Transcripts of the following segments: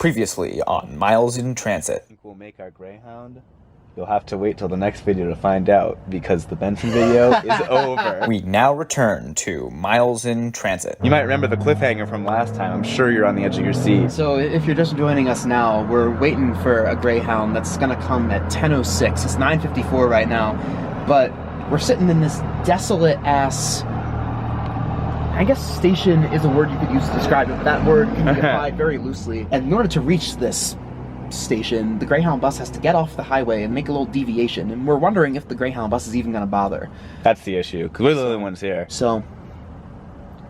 Previously on Miles in Transit. I think we'll make our Greyhound. You'll have to wait till the next video to find out, because the Benson video is over. We now return to Miles in Transit. You might remember the cliffhanger from last time. I'm sure you're on the edge of your seat. So if you're just joining us now, we're waiting for a Greyhound that's gonna come at 10:06. It's 9:54 right now, but we're sitting in this desolate ass, I guess station is a word you could use to describe it, but that word can be applied very loosely. And in order to reach this station, the Greyhound bus has to get off the highway and make a little deviation, and we're wondering if the Greyhound bus is even gonna bother. That's the issue, because we're the only ones here. So,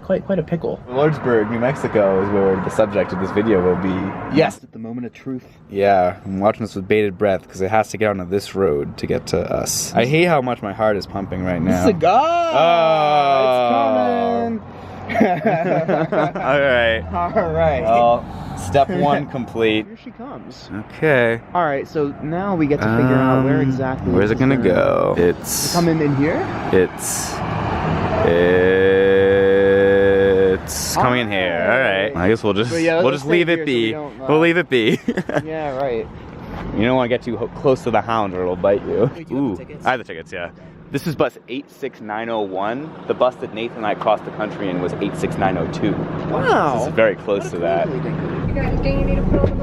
quite a pickle. Lordsburg, New Mexico is where the subject of this video will be. Yes, at the moment of truth. Yeah, I'm watching this with bated breath, because it has to get onto this road to get to us. I hate how much my heart is pumping right now. Cigar! Oh! It's coming! Alright. Alright. Well, step one complete. Here she comes. Okay. Alright, so now we get to figure out where exactly. Where's it gonna go? It's coming in here? It's coming in here. Alright. I guess we'll just leave it be. We'll leave it be. Yeah, right. You don't want to get too close to the hound or it'll bite you. Ooh. I have the tickets, yeah. This is bus 86901. The bus that Nathan and I crossed the country in was 86902. Wow. This is very close to that. You got anything you need to put on the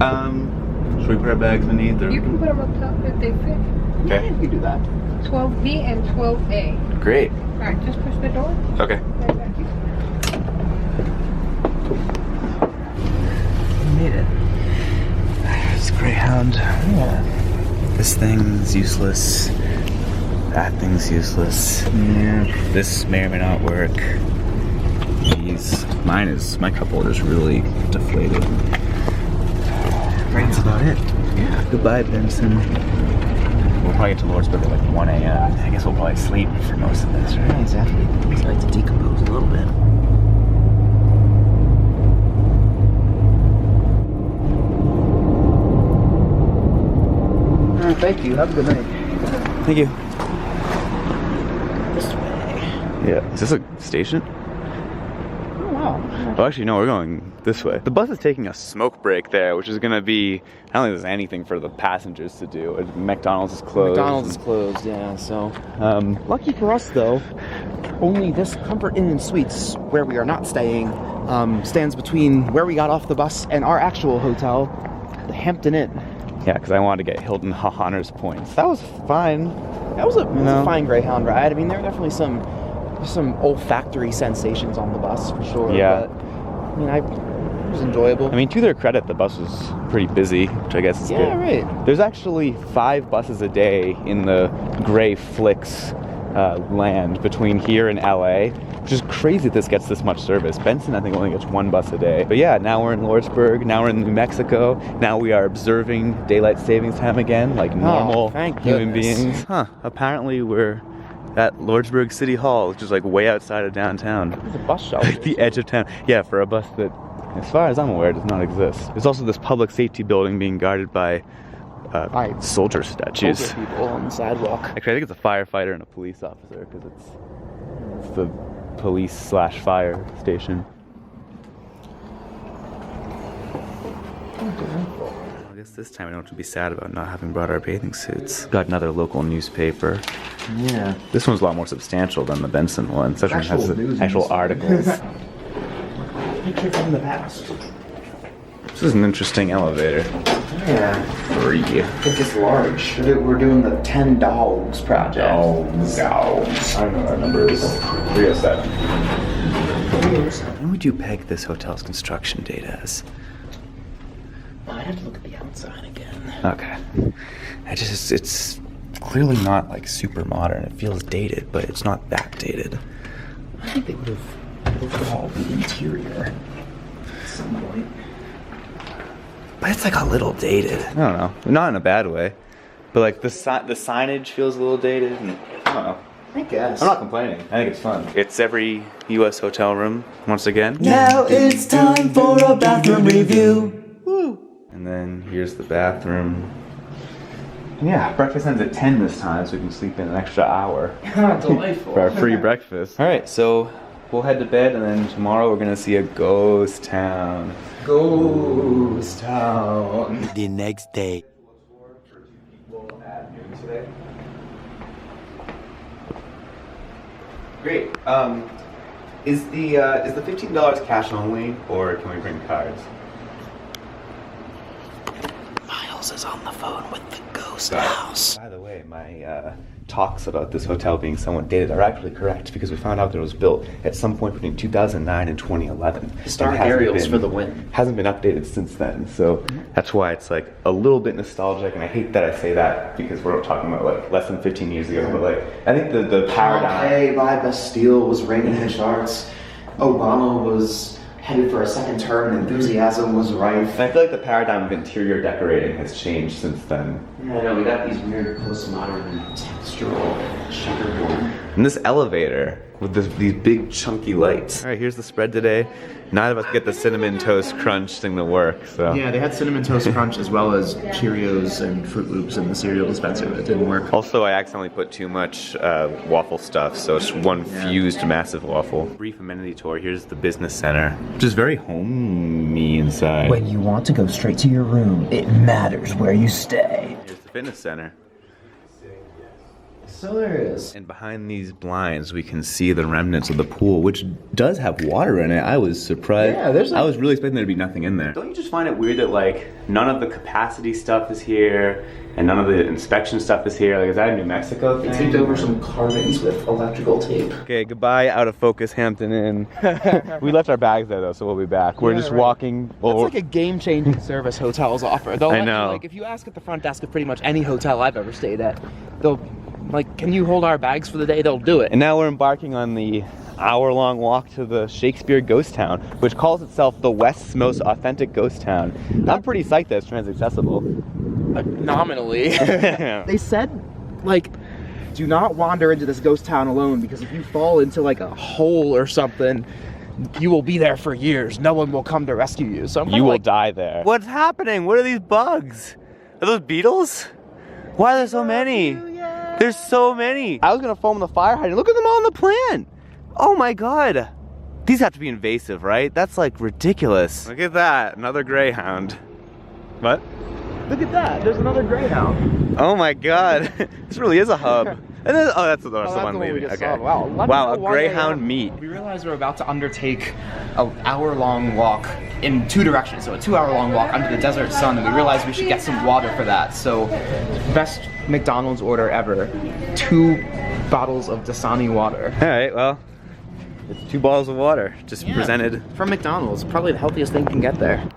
bottom? Should we put our bags beneath? Or? You can put them up top if they fit. Yeah, you can do that. 12B and 12A. Great. Alright, just push the door. Okay. Right back. You made it. It's Greyhound. Yeah. This thing's useless. That thing's useless. Yeah. This may or may not work. My cup holder's really deflated. That's about it. Yeah. Goodbye, Benson. We'll probably get to Lordsburg at like 1 a.m. I guess we'll probably sleep for most of this, right? Yeah, exactly. It's like to decompose a little bit. Thank you. Have a good night. Thank you. This way. Yeah. Is this a station? Oh, wow. Oh, actually, no, we're going this way. The bus is taking a smoke break there, which is going to be, I don't think there's anything for the passengers to do. McDonald's is closed. McDonald's is closed, yeah, so. Lucky for us, though, only this Comfort Inn and Suites, where we are not staying, stands between where we got off the bus and our actual hotel, the Hampton Inn. Yeah, because I wanted to get Hilton Honors points. That was fine. That was a fine Greyhound ride. I mean, there were definitely some olfactory sensations on the bus, for sure. Yeah. But, I mean, it was enjoyable. I mean, to their credit, the bus was pretty busy, which I guess is good. Yeah, right. There's actually 5 buses a day in the Grey Flicks land between here and LA, which is crazy that this gets this much service. Benson, I think, only gets 1 bus a day. But yeah, now we're in Lordsburg, now we're in New Mexico, now we are observing daylight savings time again, like normal human beings. Huh, apparently we're at Lordsburg City Hall, which is like way outside of downtown. There's a bus shelter. At the edge of town. Yeah, for a bus that, as far as I'm aware, does not exist. There's also this public safety building being guarded by soldier statues. Older people on the sidewalk. Actually, I think it's a firefighter and a police officer, because it's the police/fire station. I guess this time I don't have to be sad about not having brought our bathing suits. Got another local newspaper. Yeah. This one's a lot more substantial than the Benson one. This one has the actual articles. Picture from the past. This is an interesting elevator. Yeah. Free. I think it's large. We're doing the 10 Dogs project. Dogs. I don't know what our number is. 307. When would you peg this hotel's construction date as? I'd have to look at the outside again. Okay. It's clearly not like super modern. It feels dated, but it's not that dated. I think they would have overhauled the interior at some point. But it's like a little dated. I don't know. Not in a bad way. But like the signage feels a little dated. And I don't know. I guess. I'm not complaining. I think it's fun. It's every U.S. hotel room once again. Now it's time for a bathroom review. Woo! And then here's the bathroom. Yeah, breakfast ends at 10 this time, so we can sleep in an extra hour. Delightful. For our free breakfast. All right, so we'll head to bed, and then tomorrow we're gonna see a ghost town. Ghost town. The next day. Great. Is the $15 cash only, or can we bring cards? Miles is on the phone with the ghost Got it. house. By the way, my talks about this hotel being somewhat dated are actually correct, because we found out that it was built at some point between 2009 and 2011. Historic and hasn't aerials for the win. Hasn't been updated since then, so that's why it's like a little bit nostalgic, and I hate that I say that because we're talking about like less than 15 years ago, but like I think the paradigm. Pompeii by Bastille was reigning in the charts. Obama was headed for a second term, and enthusiasm was rife. And I feel like the paradigm of interior decorating has changed since then. Yeah, I know, we got these weird postmodern textural checkerboard. And this elevator with these big chunky lights. All right, here's the spread today. Neither of us get the cinnamon toast crunch thing to work, so. Yeah, they had Cinnamon Toast Crunch as well as Cheerios and Fruit Loops in the cereal dispenser that didn't work. Also, I accidentally put too much waffle stuff, so it's one fused massive waffle. Brief amenity tour. Here's the business center, which is very homey inside. When you want to go straight to your room, it matters where you stay. Here's the fitness center. So there is. And behind these blinds, we can see the remnants of the pool, which does have water in it. I was surprised. Yeah, there's I was really expecting there to be nothing in there. Don't you just find it weird that like none of the capacity stuff is here and none of the inspection stuff is here? Like, is that a New Mexico thing? They taped over some carvings with electrical tape. Okay, goodbye, out of focus Hampton Inn. We left our bags there though, so we'll be back. We're just walking. That's like a game-changing service hotels offer. They'll I let you, know. like, if you ask at the front desk of pretty much any hotel I've ever stayed at, they'll, like, can you hold our bags for the day? They'll do it. And now we're embarking on the hour-long walk to the Shakespeare Ghost Town, which calls itself the West's most authentic ghost town. I'm pretty psyched that it's trans-accessible. Nominally. They said, like, do not wander into this ghost town alone, because if you fall into, like, a hole or something, you will be there for years. No one will come to rescue you. So I'm You will die there. What's happening? What are these bugs? Are those beetles? Why are there so many? There's so many. I was gonna foam the fire hydrant. Look at them all on the plan. Oh my god. These have to be invasive, right? That's like ridiculous. Look at that, another Greyhound. What? Look at that. There's another Greyhound. Oh my god. This really is a hub. And then, oh, that's the one we leaving. just Okay. saw. Wow. Let me Wow, know a why Greyhound meet. We realize we're about to undertake an hour-long walk in two directions. So a 2-hour-long walk under the desert sun, and we realize we should get some water for that. So, best McDonald's order ever: 2 bottles of Dasani water. All right, well, it's 2 bottles of water just presented. From McDonald's. Probably the healthiest thing you can get there.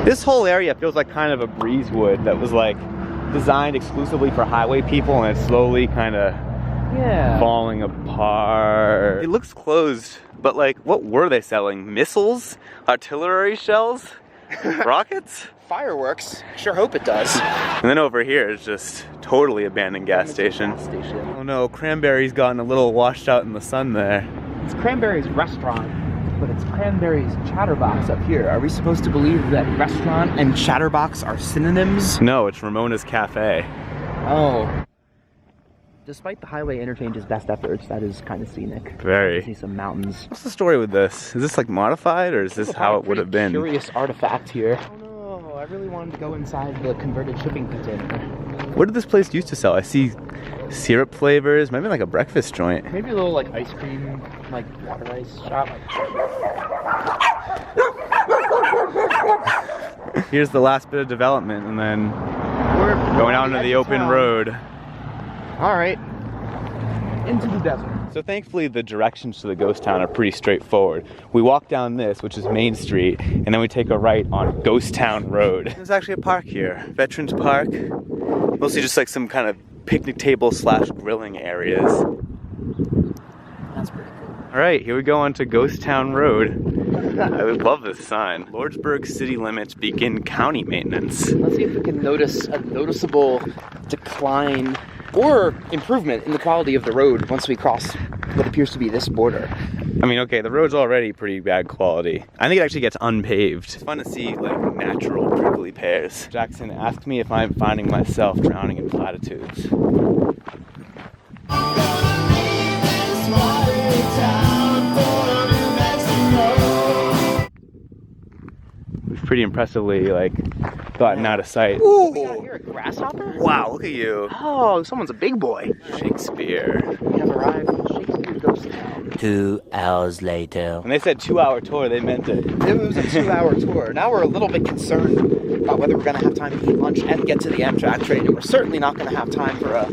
This whole area feels like kind of a breezewood that was like designed exclusively for highway people, and it's slowly kind of falling apart. It looks closed, but like, what were they selling? Missiles? Artillery shells? Rockets? Fireworks. Sure hope it does. And then over here is just totally abandoned gas station. Oh no, Cranberry's gotten a little washed out in the sun there. It's Cranberry's restaurant, but it's Cranberry's Chatterbox up here. Are we supposed to believe that restaurant and Chatterbox are synonyms? No, it's Ramona's Cafe. Oh. Despite the highway interchange's best efforts, that is kind of scenic. Very. I see some mountains. What's the story with this? Is this like modified, or is this how it would have been? Curious artifact here. Oh no, I really wanted to go inside the converted shipping container. What did this place used to sell? I see syrup flavors, maybe like a breakfast joint. Maybe a little like ice cream, like water ice shop. Here's the last bit of development, and then We're going out into the open road. All right, into the desert. So thankfully the directions to the ghost town are pretty straightforward. We walk down this, which is Main Street, and then we take a right on Ghost Town Road. There's actually a park here, Veterans Park. Mostly just like some kind of picnic table / grilling areas. That's pretty cool. All right, here we go onto Ghost Town Road. I love this sign. Lordsburg city limits begin county maintenance. Let's see if we can notice a noticeable decline or improvement in the quality of the road once we cross what appears to be this border. I mean, okay, the road's already pretty bad quality. I think it actually gets unpaved. It's fun to see like natural prickly pears. Jackson asked me if I'm finding myself drowning in platitudes. pretty impressively like gotten out of sight. We got here a grasshopper? Wow, look at you. Oh, someone's a big boy. Shakespeare. We have arrived in Shakespeare Ghost Town. 2 hours later. When they said 2-hour tour, they meant it. It was a 2-hour tour. Now we're a little bit concerned about whether we're going to have time to eat lunch and get to the Amtrak train. And we're certainly not going to have time for a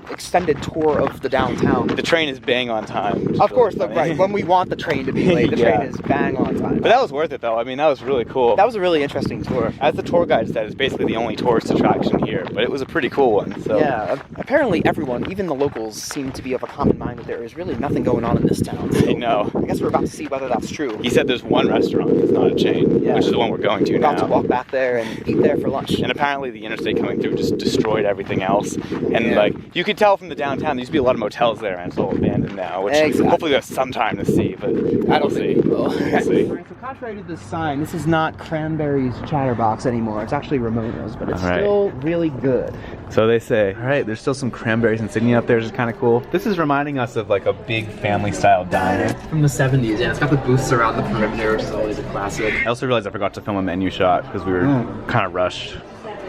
extended tour of the downtown. The train is bang on time. Of course, right. When we want the train to be late, the Yeah. train is bang on time. But that was worth it though. I mean, that was really cool. That was a really interesting tour. As the tour guide said, it's basically the only tourist attraction here, but it was a pretty cool one. So. Yeah, apparently everyone, even the locals, seem to be of a common mind that there is really nothing going on in this town. So I know. I guess we're about to see whether that's true. He said there's one restaurant that's not a chain, Yeah. which is the one we're going to We're now. about to walk back there and eat there for lunch. And apparently the interstate coming through just destroyed everything else. And Yeah. like, you could tell from the downtown, there used to be a lot of motels there and it's all abandoned now, which Exactly. hopefully we have some time to see, but I don't see. think we will. We'll see. So contrary to this sign, this is not Cranberry's Chatterbox anymore. It's actually Ramona's, but it's All right. still really good. So they say. All right, there's still some Cranberries and Sydney up there, which is kind of cool. This is reminding us of like a big family-style diner. From the 70s, yeah. It's got the booths around the perimeter, which is always a classic. I also realized I forgot to film a menu shot because we were kind of rushed.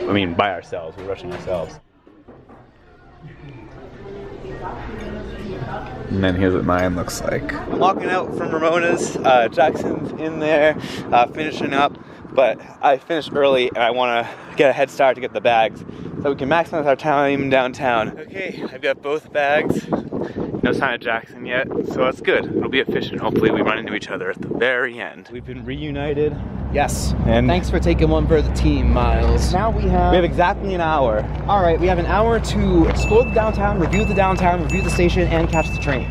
I mean, by ourselves. We were rushing ourselves. And then here's what mine looks like. I'm walking out from Ramona's. Jackson's in there, finishing up. But I finished early and I want to get a head start to get the bags so we can maximize our time downtown. Okay, I've got both bags. No sign of Jackson yet, so that's good. It'll be efficient. Hopefully we run into each other at the very end. We've been reunited. Yes. And thanks for taking one for the team, Miles. Now we have exactly an hour. All right, we have an hour to explore the downtown, review the station, and catch the train.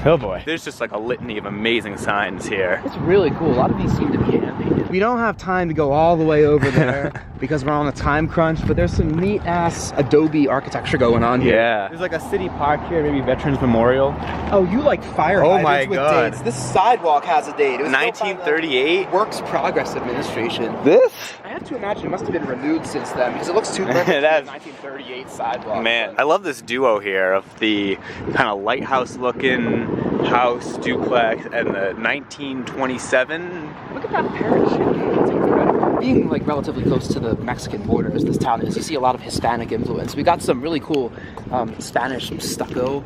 Oh boy. There's just like a litany of amazing signs here. It's really cool. A lot of these seem to be animated. We don't have time to go all the way over there because we're on a time crunch, but there's some neat ass Adobe architecture going on here. Yeah. There's like a city park here, maybe Veterans Memorial. Oh, you like fire Oh hydrants my with God. dates. This sidewalk has a date. It was built by the 1938? Works Progress Administration. This? I have to imagine it must have been renewed since then because it looks too perfect. for That's- the 1938 sidewalk. Man, I love this duo here of the kind of lighthouse looking house duplex and the 1927. Look at that parachute gate. It's incredible. Being like relatively close to the Mexican border as this town is, you see a lot of Hispanic influence. We got some really cool Spanish stucco.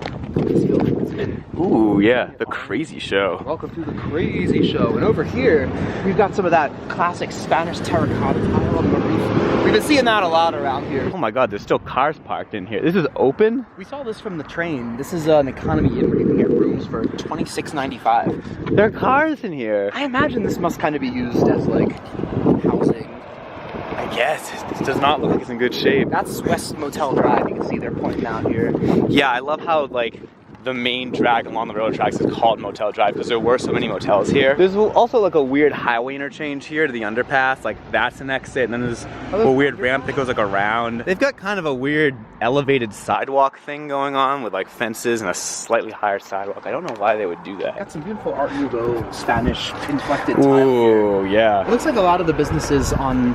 Ooh, yeah, the crazy show. Welcome to the crazy show. And over here, we've got some of that classic Spanish terracotta tile on the roof. We've been seeing that a lot around here. Oh my God, there's still cars parked in here. This is open? We saw this from the train. This is an economy inn where you can get rooms for $26.95. There are cars in here. I imagine this must kind of be used as like housing. I guess. This does not look like it's in good shape. That's West Motel Drive. You can see they're pointing out here. Yeah, I love how like the main drag along the railroad tracks is called Motel Drive because there were so many motels here. There's also like a weird highway interchange here to the underpass, like that's an exit, and then there's a weird ramp that goes like around. They've got kind of a weird elevated sidewalk thing going on with like fences and a slightly higher sidewalk. I don't know why they would do that. Got some beautiful Art Nouveau Spanish inflected tile here. Ooh, yeah. It looks like a lot of the businesses on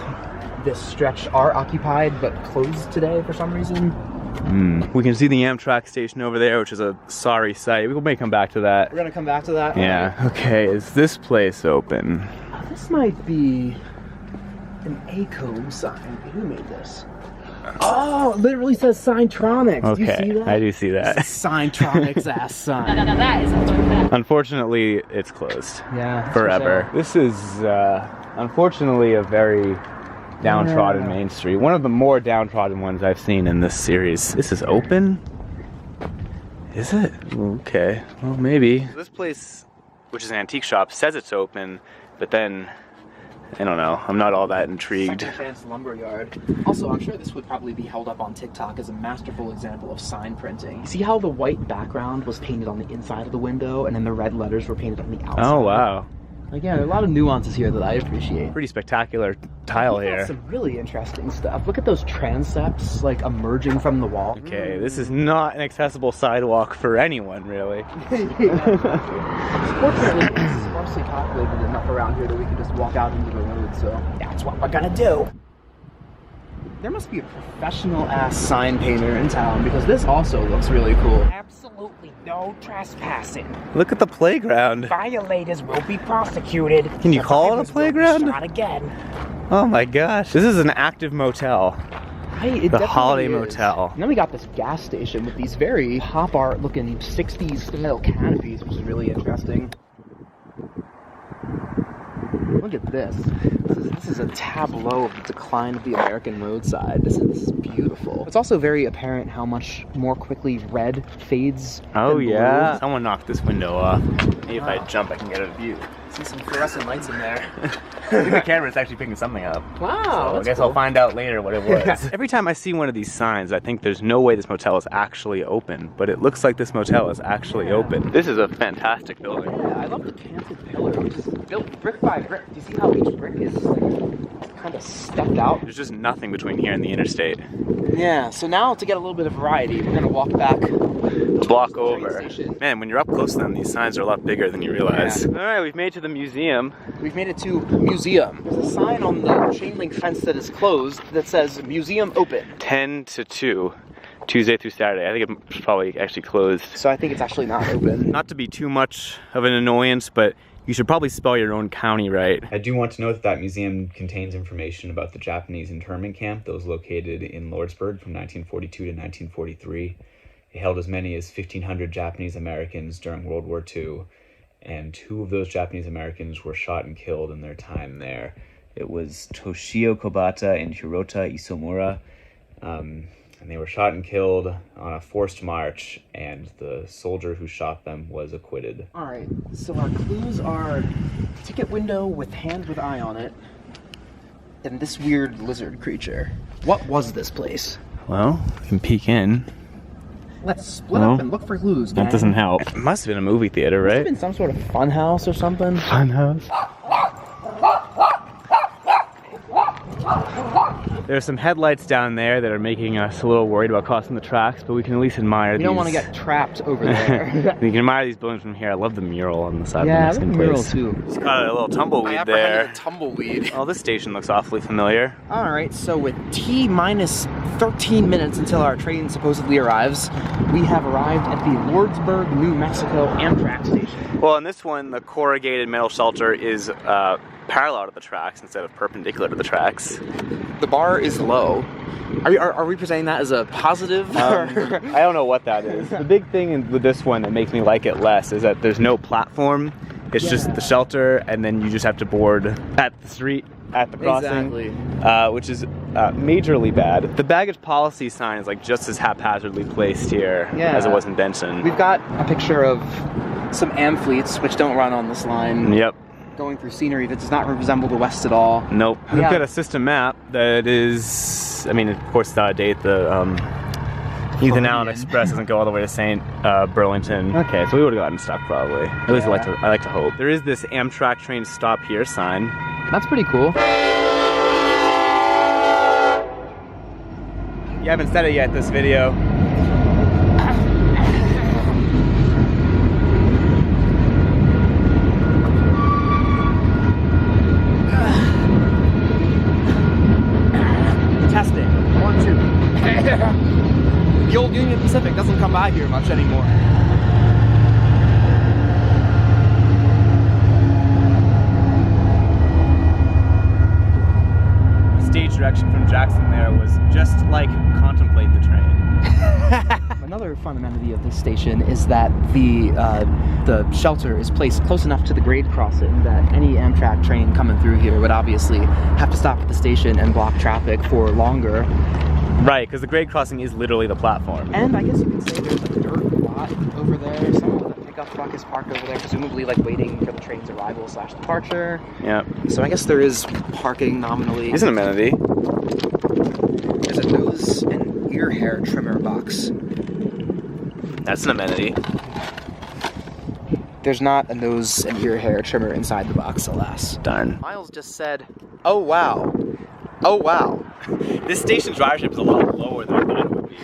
this stretch are occupied but closed today for some reason. We can see the Amtrak station over there, which is a sorry sight. We may come back to that. We're gonna come back to that. Yeah, okay, is this place open? This might be an ACOM sign. Who made this? Oh, it literally says Signtronics. Do you see that? I do see that. Signtronics ass sign. That is a fun fact. Unfortunately, it's closed. Yeah. Forever. This is, unfortunately, a very downtrodden main street. One of the more downtrodden ones I've seen in this series. This is open? Is it? Okay, well, maybe. This place, which is an antique shop, says it's open, but then, I don't know. I'm not all that intrigued. Second Chance Lumberyard. Also, I'm sure this would probably be held up on TikTok as a masterful example of sign printing. See how the white background was painted on the inside of the window and then the red letters were painted on the outside? Oh, wow. Again, there are a lot of nuances here that I appreciate. Pretty spectacular tile We've got here. some really interesting stuff. Look at those transepts like emerging from the wall. Okay, this is not an accessible sidewalk for anyone, really. Fortunately, it's sparsely populated enough around here that we can just walk out into the road, so that's what we're gonna do. There must be a professional-ass sign painter in town because this also looks really cool. Absolutely no trespassing. Look at the playground. Violators will be prosecuted. Can you call it a Survivors will be playground? shot again. Oh my gosh, this is an active motel. The Holiday Motel. And then we got this gas station with these very pop art looking 60s style canopies, which is really interesting. Look at this. This is a tableau of the decline of the American roadside. This is beautiful. It's also very apparent how much more quickly red fades. Oh yeah. Blue. Someone knocked this window off. Maybe if I jump, I can get a view. See some fluorescent lights in there. I think the camera's actually picking something up. Wow. So I guess I'll find out later what it was. Every time I see one of these signs, I think there's no way this motel is actually open, but it looks like this motel is actually open. This is a fantastic building. Yeah, I love the canted pillar, which is built brick by brick. Do you see how each brick is like kind of stepped out? There's just nothing between here and the interstate. Yeah, so now to get a little bit of variety, we're gonna walk back. Block over. Man, when you're up close to them, these signs are a lot bigger than you realize. Yeah. Alright, we've made it to the museum. We've made it to museum. There's a sign on the chain link fence that is closed that says museum open. 10 to 2, Tuesday through Saturday. I think it's probably actually closed. So I think it's actually not open. Not to be too much of an annoyance, but you should probably spell your own county right. I do want to note that that museum contains information about the Japanese internment camp that was located in Lordsburg from 1942 to 1943. It held as many as 1,500 Japanese Americans during World War II, and 2 of those Japanese Americans were shot and killed in their time there. It was Toshio Kobata and Hirota Isomura, and they were shot and killed on a forced march, and the soldier who shot them was acquitted. All right, so our clues are ticket window with hand with eye on it, and this weird lizard creature. What was this place? Well, we can peek in. Let's split up and look for clues, gang. That doesn't help. It must have been a movie theater, right? Must have been some sort of fun house or something. Fun house. There's some headlights down there that are making us a little worried about crossing the tracks, but we can at least admire these. You don't want to get trapped over there. We can admire these buildings from here. I love the mural on the side of the Yeah, I Mexican love the mural place. too. Just got a little tumbleweed there. A tumbleweed. Oh, this station looks awfully familiar. All right, so with T-minus 13 minutes until our train supposedly arrives, we have arrived at the Lordsburg, New Mexico Amtrak station. Well, in this one, the corrugated metal shelter is parallel to the tracks instead of perpendicular to the tracks. The bar is low. Are we presenting that as a positive? I don't know what that is. The big thing with this one that makes me like it less is that there's no platform. It's just the shelter, and then you just have to board at the street, at the crossing, which is majorly bad. The baggage policy sign is like just as haphazardly placed here as it was in Benson. We've got a picture of some Amfleets, which don't run on this line. Yep. Going through scenery that does not resemble the West at all. Nope. We've got a system map that is, I mean, of course, it's out of date. The Ethan Allen Express doesn't go all the way to St. Burlington. Okay, so we would have gotten stuck probably. At least I like to hope. There is this Amtrak train stop here sign. That's pretty cool. You haven't said it yet this video. Testing. 1, 2. The old Union Pacific doesn't come by here much anymore. The stage direction from Jackson there was just like contemplate the train. Another fun amenity of this station is that the shelter is placed close enough to the grade crossing that any Amtrak train coming through here would obviously have to stop at the station and block traffic for longer. Right, because the grade crossing is literally the platform. And I guess you could say there's a dirt lot over there. Some of the pickup truck is parked over there, presumably like waiting for the train's arrival / departure. Yeah. So I guess there is parking nominally. It's an amenity. There's a nose and ear hair trimmer box. That's an amenity. There's not a nose and ear hair trimmer inside the box, alas. Darn. Miles just said, "Oh wow. Oh wow." This station's ridership is a lot lower than I thought it would be.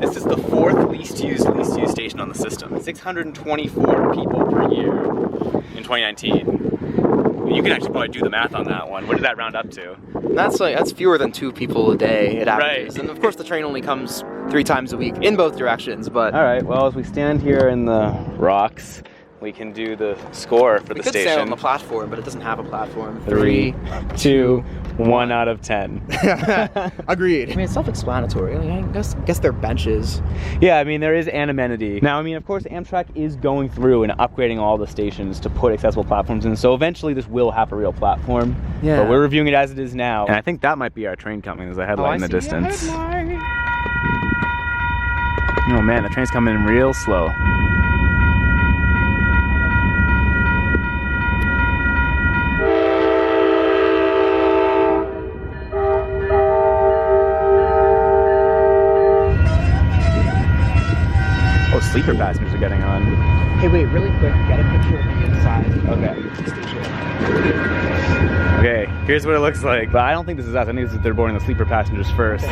This is the 4th least used station on the system. 624 people per year in 2019. You can actually probably do the math on that one. What did that round up to? That's fewer than 2 people a day it averages. Right. And of course the train only comes 3 times a week in both directions, but All right, well, as we stand here in the rocks, we can do the score for We the could station. sail on the platform, but it doesn't have a platform. 3, 2, 1 out of 10. Agreed. I mean, it's self-explanatory. I guess they're benches. Yeah, I mean, there is an amenity. Now, I mean, of course, Amtrak is going through and upgrading all the stations to put accessible platforms in, so eventually this will have a real platform. Yeah. But we're reviewing it as it is now. And I think that might be our train coming. There's a headlight in the distance. Oh man, the train's coming in real slow. Oh, sleeper passengers are getting on. Hey, wait, really quick. Get a picture of the inside. Okay. Okay, here's what it looks like. But I don't think this is us. I think this is they're boarding the sleeper passengers first.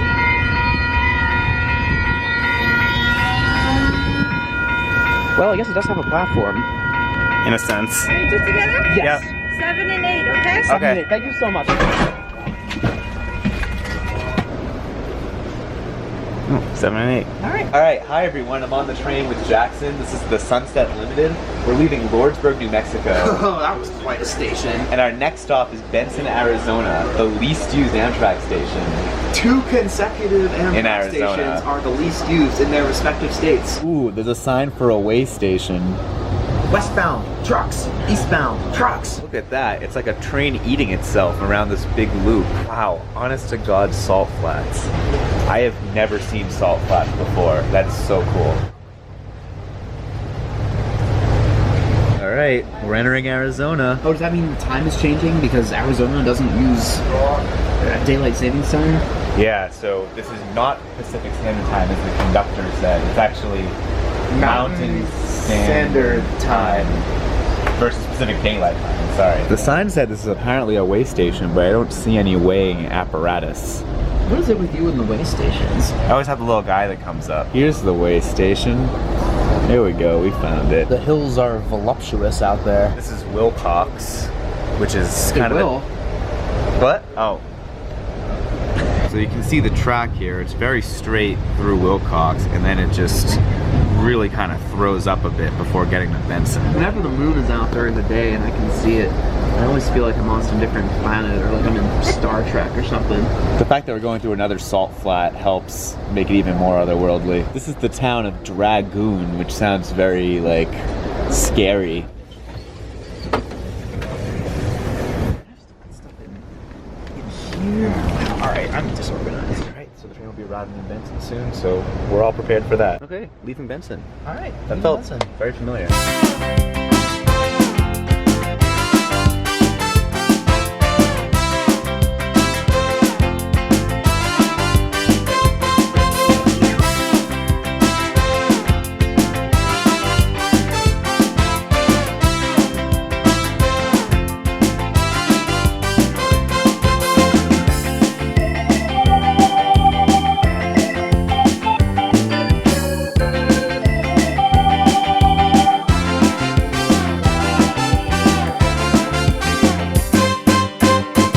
Well, I guess it does have a platform. In a sense. Are you two together? Yes. 7 and 8, okay? Okay. Thank you so much. Oh, 7 and 8. Alright. Alright, hi everyone. I'm on the train with Jackson. This is the Sunset Limited. We're leaving Lordsburg, New Mexico. Oh, that was quite a station. And our next stop is Benson, Arizona, the least used Amtrak station. 2 consecutive Amtrak In Arizona. stations are the least used in their respective states. Ooh, there's a sign for a way station. Westbound, trucks. Eastbound, trucks. Look at that. It's like a train eating itself around this big loop. Wow, honest to God, salt flats. I have never seen salt flats before. That's so cool. Alright, we're entering Arizona. Oh, does that mean the time is changing because Arizona doesn't use daylight savings time? Yeah, so this is not Pacific Standard Time as the conductor said. It's actually Mountain Standard Time versus Pacific Daylight Time. Sorry. The sign said this is apparently a way station, but I don't see any weighing apparatus. What is it with you and the way stations? I always have the little guy that comes up. Here's the way station. Here we go, we found it. The hills are voluptuous out there. This is Wilcox, which is kind of Will. What? Oh. So you can see the track here. It's very straight through Wilcox, and then it just really kind of throws up a bit before getting to Benson. Whenever the moon is out during the day and I can see it, I always feel like I'm on some different planet or like I'm in Star Trek or something. The fact that we're going through another salt flat helps make it even more otherworldly. This is the town of Dragoon, which sounds very, like, scary. Alright, I'm disorganized. Alright, so the train will be arriving in Benson soon, so we're all prepared for that. Okay, leaving Benson. Alright, That felt very familiar.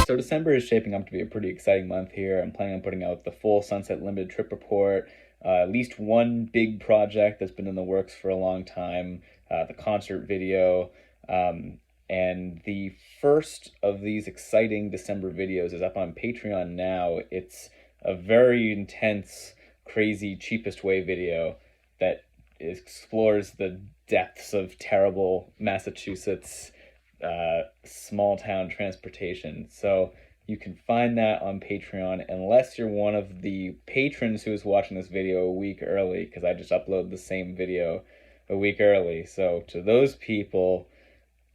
So December is shaping up to be a pretty exciting month here. I'm planning on putting out the full Sunset Limited trip report, at least one big project that's been in the works for a long time, the concert video, and the first of these exciting December videos is up on Patreon now. It's a very intense, crazy, cheapest way video that explores the depths of terrible Massachusetts small town transportation. So you can find that on Patreon unless you're one of the patrons who is watching this video a week early, because I just uploaded the same video a week early. So to those people,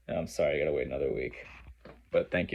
I'm sorry, I gotta wait another week, but thank you.